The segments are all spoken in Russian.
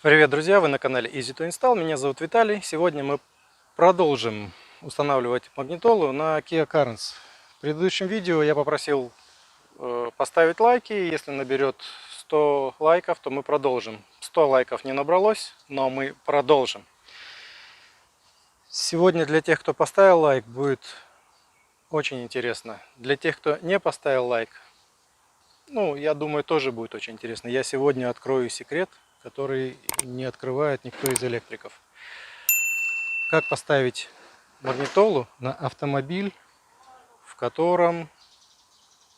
Привет, друзья! Вы на канале Easy to Install. Меня зовут Виталий. Сегодня мы продолжим устанавливать магнитолу на Kia Carens. В предыдущем видео я попросил поставить лайки. Если наберет 100 лайков, то мы продолжим. 100 лайков не набралось, но мы продолжим. Сегодня для тех, кто поставил лайк, будет очень интересно. Для тех, кто не поставил лайк, я думаю, тоже будет очень интересно. Я сегодня открою секрет, который не открывает никто из электриков. Как поставить магнитолу на автомобиль, в котором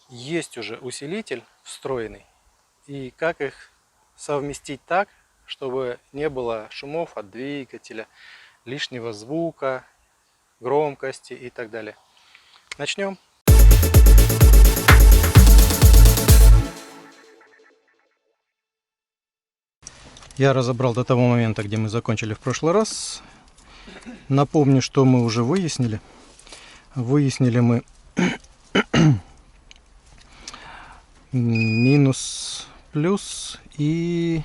есть уже усилитель встроенный, и как их совместить так, чтобы не было шумов от двигателя, лишнего звука, громкости и так далее. Начнем. Я разобрал до того момента, где мы закончили в прошлый раз. Напомню, что мы уже выяснили. Выяснили мы минус, плюс и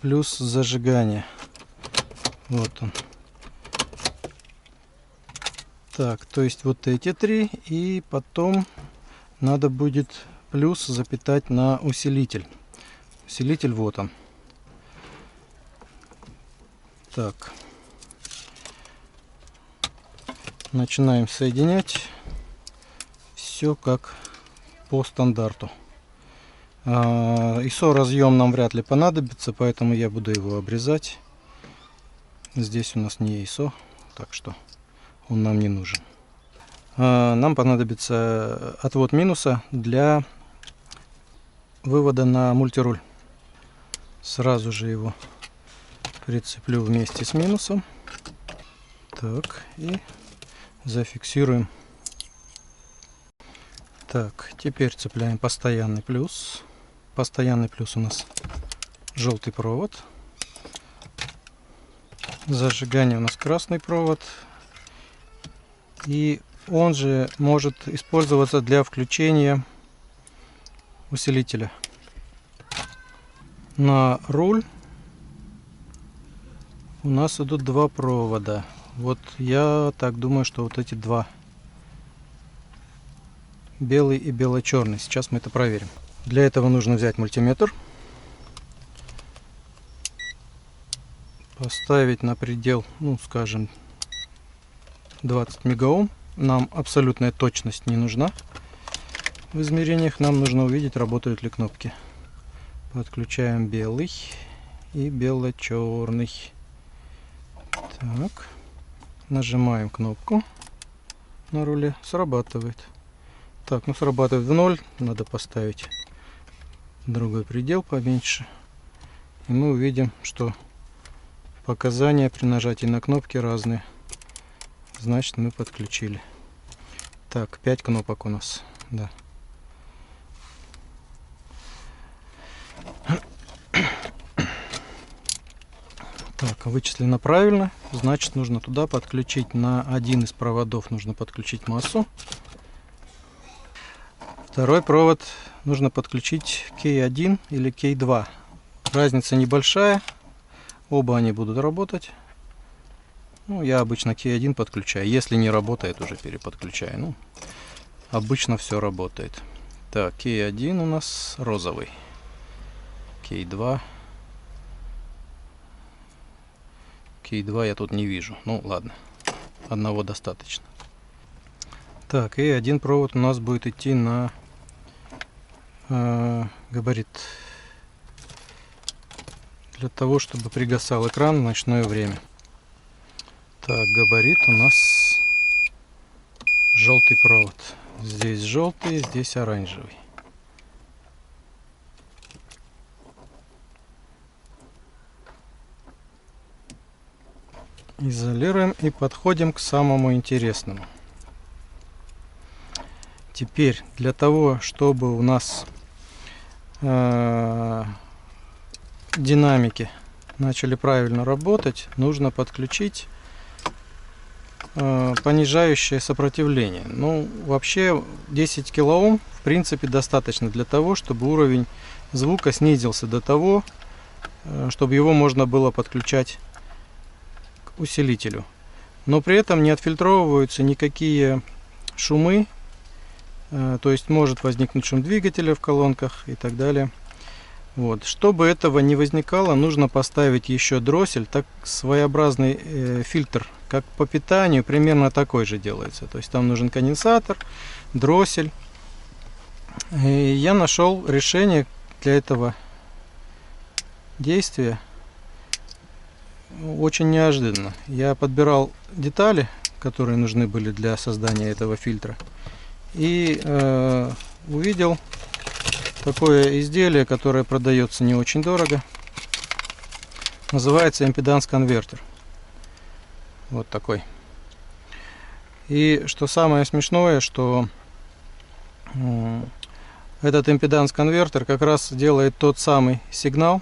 плюс зажигания. Вот он. Так, то есть вот эти три, и потом надо будет плюс запитать на усилитель. Усилитель вот он. Так. Начинаем соединять. Все как по стандарту. ISO разъем нам вряд ли понадобится, поэтому я буду его обрезать. Здесь у нас не ISO, так что он нам не нужен. Нам понадобится отвод минуса для вывода на мультируль. Сразу же его прицеплю вместе с минусом. Так, и зафиксируем. Так, теперь цепляем постоянный плюс. Постоянный плюс у нас желтый провод. Зажигание у нас красный провод. И он же может использоваться для включения усилителя. На руль у нас идут два провода. Вот я так думаю, что вот эти два, белый и бело-черный. Сейчас мы это проверим. Для этого нужно взять мультиметр, поставить на предел, скажем, 20 мегаом. Нам абсолютная точность не нужна в измерениях. Нам нужно увидеть, работают ли кнопки. Подключаем белый и бело-черный. Так, нажимаем кнопку на руле, срабатывает. Так, срабатывает в 0, надо поставить другой предел поменьше. И мы увидим, что показания при нажатии на кнопки разные. Значит, мы подключили. Так, 5 кнопок у нас, да. Так, вычислено правильно. Значит, нужно туда подключить на один из проводов, нужно подключить массу. Второй провод нужно подключить K1 или K2. Разница небольшая. Оба они будут работать. Я обычно K1 подключаю. Если не работает, уже переподключаю. Обычно все работает. Так, K1 у нас розовый. K2. K2 я тут не вижу. Ладно. Одного достаточно. Так, и один провод у нас будет идти на габарит. Для того, чтобы пригасал экран в ночное время. Так, габарит у нас желтый провод. Здесь желтый, здесь оранжевый. Изолируем и подходим к самому интересному. Теперь для того, чтобы у нас динамики начали правильно работать, нужно подключить понижающее сопротивление. Вообще 10 кОм в принципе достаточно для того, чтобы уровень звука снизился до того, чтобы его можно было подключать к усилителю. Но при этом не отфильтровываются никакие шумы, то есть может возникнуть шум двигателя в колонках и так далее. Вот. Чтобы этого не возникало, нужно поставить еще дроссель, так своеобразный фильтр, как по питанию, примерно такой же делается. То есть там нужен конденсатор, дроссель. И я нашел решение для этого действия очень неожиданно. Я подбирал детали, которые нужны были для создания этого фильтра, и увидел такое изделие, которое продается не очень дорого. Называется импеданс-конвертер. Вот такой. И что самое смешное, что этот импеданс-конвертер как раз делает тот самый сигнал,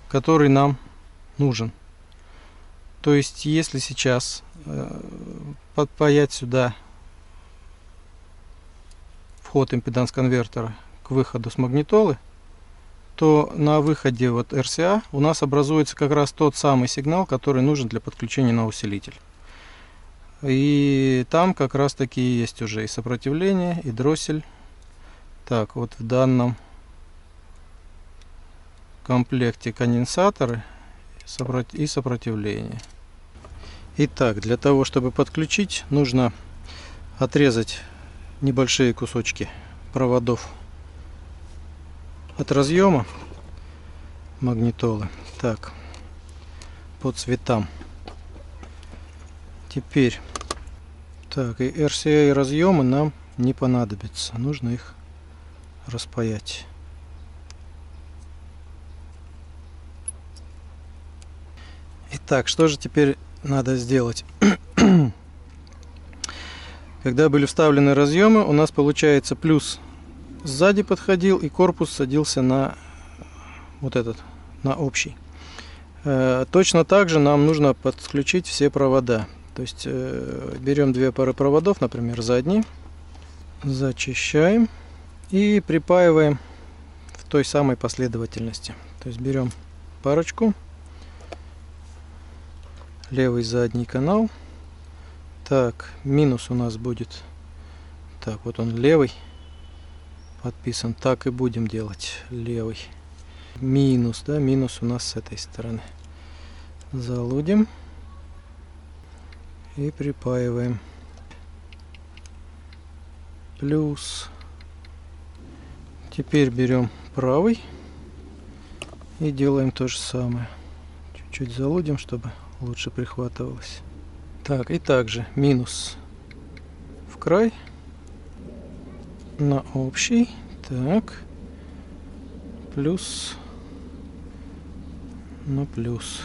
который нам нужен. То есть, если сейчас подпаять сюда вход импеданс-конвертера к выходу с магнитолы, то на выходе вот RCA у нас образуется как раз тот самый сигнал, который нужен для подключения на усилитель. И там как раз таки есть уже и сопротивление, и дроссель. Так, вот в данном комплекте конденсаторы и сопротивление. Итак, для того, чтобы подключить, нужно отрезать небольшие кусочки проводов от разъема магнитолы. Так, по цветам. Теперь, так, и RCA разъемы нам не понадобятся. Нужно их распаять. Итак, что же теперь надо сделать? Когда были вставлены разъемы, у нас получается плюс сзади подходил и корпус садился на вот этот, на общий. Точно так же нам нужно подключить все провода. То есть берем две пары проводов, например, задние, зачищаем и припаиваем в той самой последовательности. То есть берем парочку, левый задний канал. Так, минус у нас будет, так, вот он левый подписан, так и будем делать, левый. Минус, да, минус у нас с этой стороны. Залудим и припаиваем. Плюс. Теперь берем правый и делаем то же самое. Чуть-чуть залудим, чтобы лучше прихватывалось. Так, и также минус в край на общий. Так, плюс на плюс.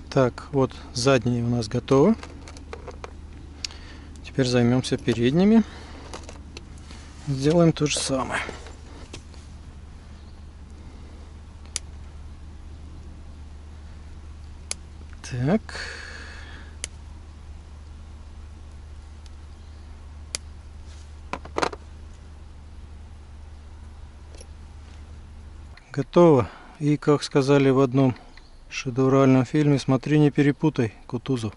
Так, вот задние у нас готовы. Теперь займемся передними. Сделаем то же самое. Так. Готово. И, как сказали в одном шедевральном фильме, смотри, не перепутай, Кутузов.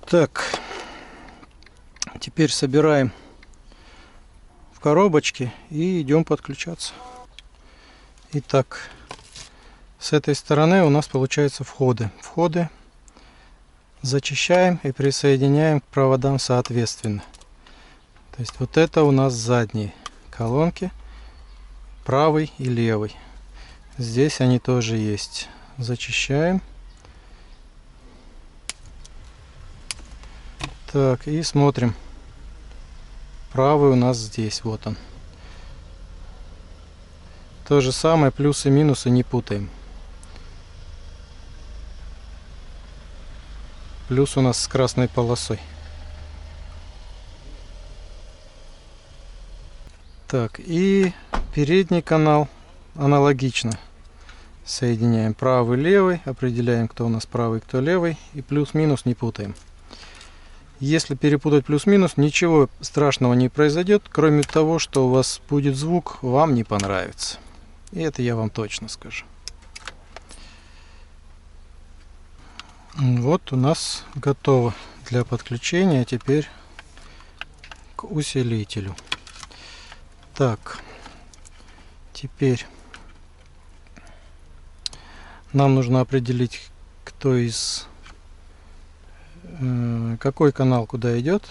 Так, теперь собираем в коробочки и идем подключаться. Итак, с этой стороны у нас получаются входы. Входы зачищаем и присоединяем к проводам соответственно. То есть вот это у нас задние колонки, правый и левый. Здесь они тоже есть. Зачищаем. Так, и смотрим. Правый у нас здесь, вот он. То же самое, плюсы и минусы не путаем. Плюс у нас с красной полосой. Так, и передний канал аналогично. Соединяем правый, левый, определяем, кто у нас правый, кто левый, и плюс-минус не путаем. Если перепутать плюс-минус, ничего страшного не произойдет, кроме того, что у вас будет звук, вам не понравится. И это я вам точно скажу. Вот у нас готово для подключения теперь к усилителю. Так, теперь нам нужно определить, какой канал куда идет.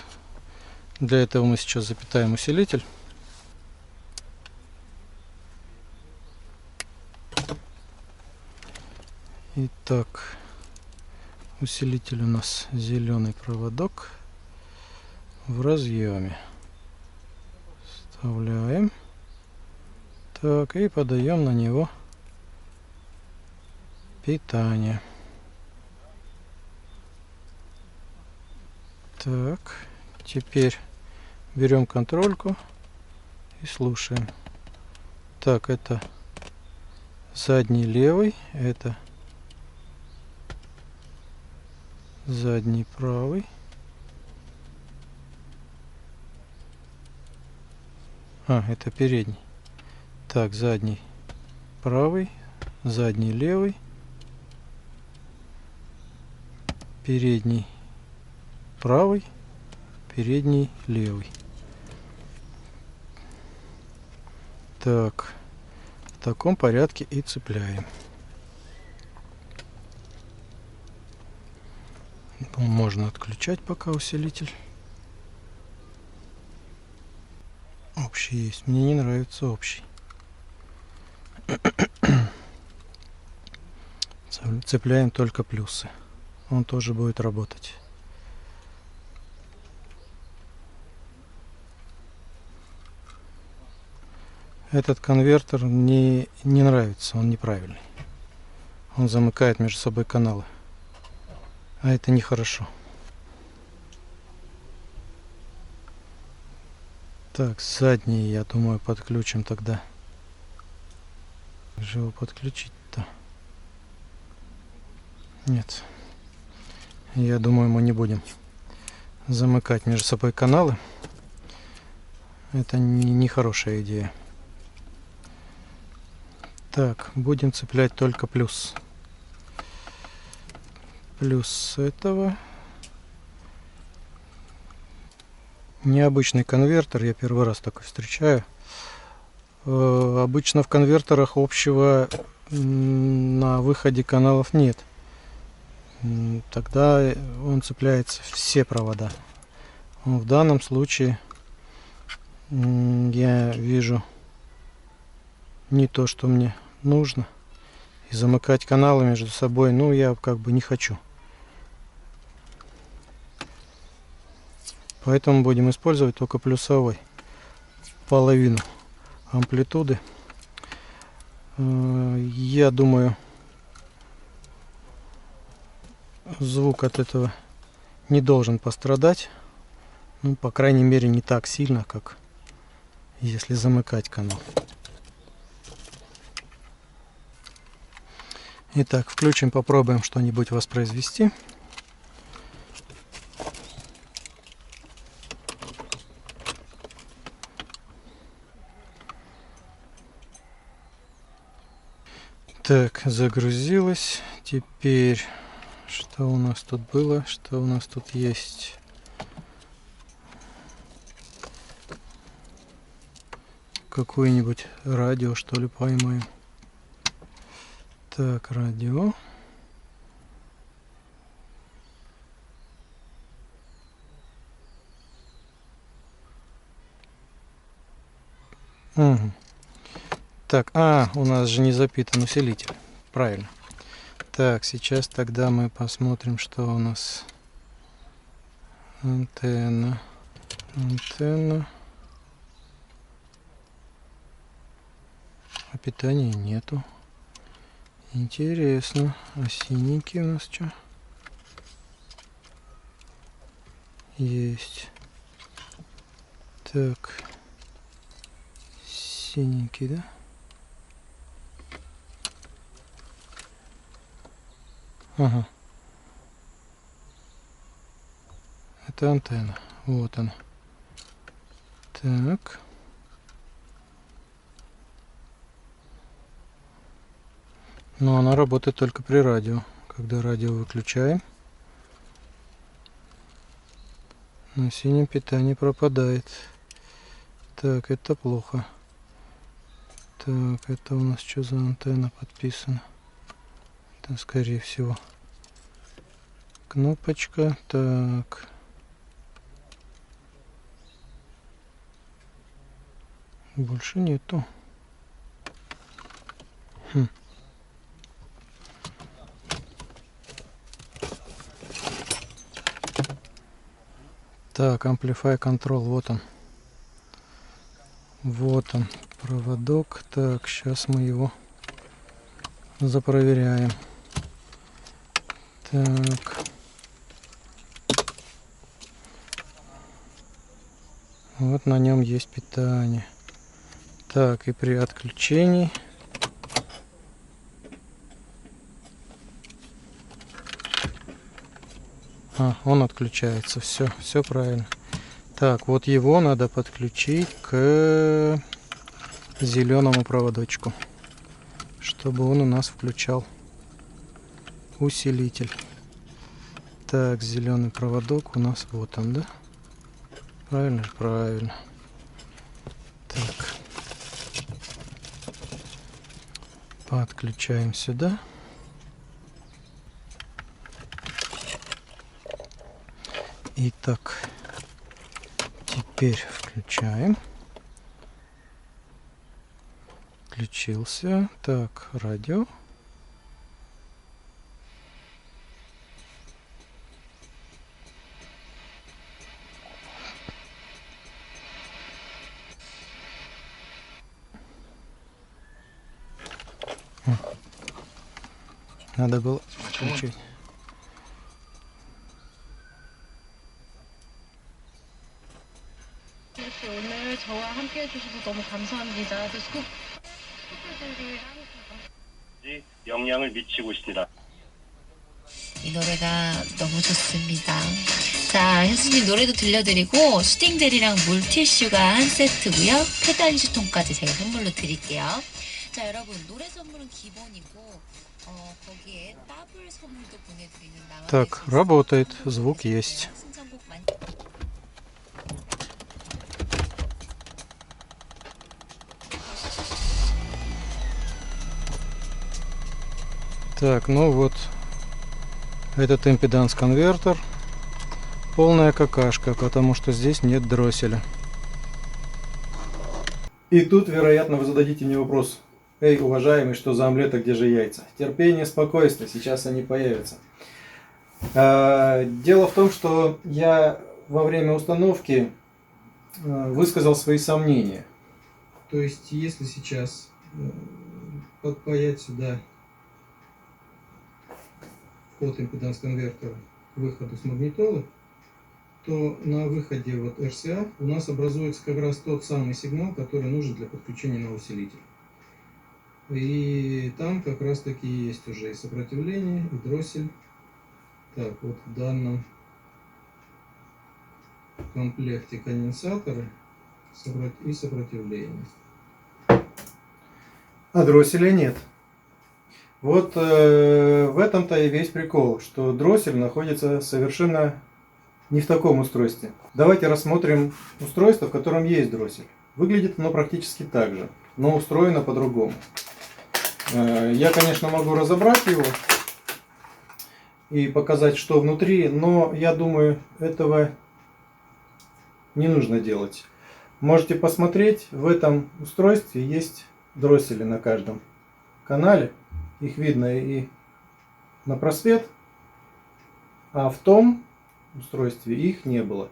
Для этого мы сейчас запитаем усилитель. Итак, усилитель у нас зеленый проводок в разъеме. Вставляем. Так, и подаем на него питание. Так, теперь берем контрольку и слушаем. Так, это задний левый, это задний правый. Это передний. Так, задний правый, задний левый, передний правый, передний левый. Так, в таком порядке и цепляем. Можно отключать пока усилитель. Общий есть. Мне не нравится общий. Цепляем только плюсы. Он тоже будет работать. Этот конвертер мне не нравится, он неправильный. Он замыкает между собой каналы. А это нехорошо. Так, задний, я думаю, подключим тогда. Как же его подключить-то? Нет. Я думаю, мы не будем замыкать между собой каналы. Это не хорошая идея. Так, будем цеплять только плюс. Плюс этого. Необычный конвертер, я первый раз такой встречаю. Обычно в конвертерах общего на выходе каналов нет. Тогда он цепляется все провода. В данном случае я вижу не то, что мне нужно. И замыкать каналы между собой, я как бы не хочу. Поэтому будем использовать только плюсовой. Половину амплитуды. Я думаю, звук от этого не должен пострадать. По крайней мере, не так сильно, как если замыкать канал. Итак, включим, попробуем что-нибудь воспроизвести. Так, загрузилось. Теперь, что у нас тут было? Что у нас тут есть? Какое-нибудь радио, что ли, поймаем. Так, радио. Угу. Так, у нас же не запитан усилитель. Правильно. Так, сейчас тогда мы посмотрим, что у нас. Антенна. Антенна. А питания нету. Интересно. А синенький у нас что? Есть. Так. Синенький, да? Ага. Это антенна. Вот она. Так. Но она работает только при радио. Когда радио выключаем, на синем питание пропадает. Так, это плохо. Так, это у нас что за антенна подписана? Это скорее всего кнопочка. Так. Больше нету. Так, Amplify Control, вот он. Вот он, проводок. Так, сейчас мы его запроверяем. Так. Вот на нем есть питание. Так, и при отключении он отключается. Все правильно. Так, вот его надо подключить к зеленому проводочку, чтобы он у нас включал усилитель. Так, зеленый проводок у нас вот он, да? Правильно? Правильно. Так. Подключаем сюда. Итак, теперь включаем. Включился. Так, радио. Надо было включить. 오늘 저와 함께 해주셔서 너무 감사합니다. 영향을 미치고 있습니다. 이 노래가 너무 좋습니다. 자, 현수님 노래도 들려드리고 슈팅젤이랑 물티슈가 한 세트고요. 페달 휴지통까지 제가 선물로 드릴게요. 자, 여러분 노래 선물은 기본이고 거기에 더블 선물도 보내드리는 나와. Так, работает, звук есть. Так, ну вот, этот импеданс-конвертер полная какашка, потому что здесь нет дросселя. И тут, вероятно, вы зададите мне вопрос: эй, уважаемый, что за омлет, а где же яйца? Терпение, спокойствие, сейчас они появятся. Дело в том, что я во время установки высказал свои сомнения. То есть, если сейчас подпаять сюда вход импеданс-конвертера к выходу с магнитолы, то на выходе вот RCA у нас образуется как раз тот самый сигнал, который нужен для подключения на усилитель. И там как раз таки есть уже и сопротивление, и дроссель. Так, вот в данном комплекте конденсаторы и сопротивление. А дросселя нет. Вот в этом-то и весь прикол, что дроссель находится совершенно не в таком устройстве. Давайте рассмотрим устройство, в котором есть дроссель. Выглядит оно практически так же, но устроено по-другому. Я, конечно, могу разобрать его и показать, что внутри, но я думаю, этого не нужно делать. Можете посмотреть, в этом устройстве есть дроссели на каждом канале. Их видно и на просвет, а в том устройстве их не было.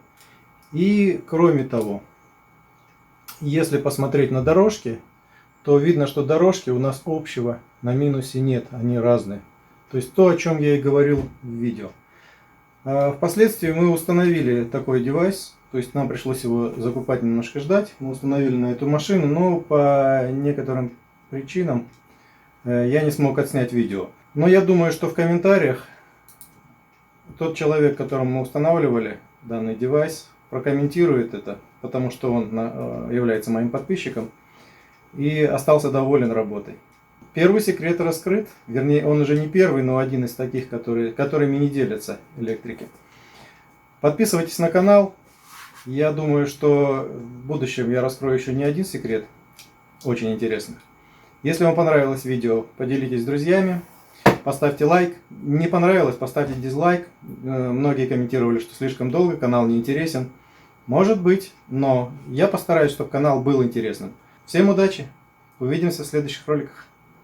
И кроме того, если посмотреть на дорожки, то видно, что дорожки у нас общего на минусе нет, они разные. То есть то, о чем я и говорил в видео. Впоследствии мы установили такой девайс, то есть нам пришлось его закупать, немножко ждать. Мы установили на эту машину, но по некоторым причинам я не смог отснять видео. Но я думаю, что в комментариях тот человек, которому мы устанавливали данный девайс, прокомментирует это, потому что он является моим подписчиком и остался доволен работой. первый секрет раскрыт. Вернее, он уже не первый, но один из таких, которыми не делятся электрики. Подписывайтесь на канал. Я думаю, что в будущем я раскрою еще не один секрет. Очень интересных. Если вам понравилось видео, поделитесь с друзьями. Поставьте лайк. Не понравилось, поставьте дизлайк. Многие комментировали, что слишком долго, канал не интересен. Может быть, но я постараюсь, чтобы канал был интересным. Всем удачи! Увидимся в следующих роликах.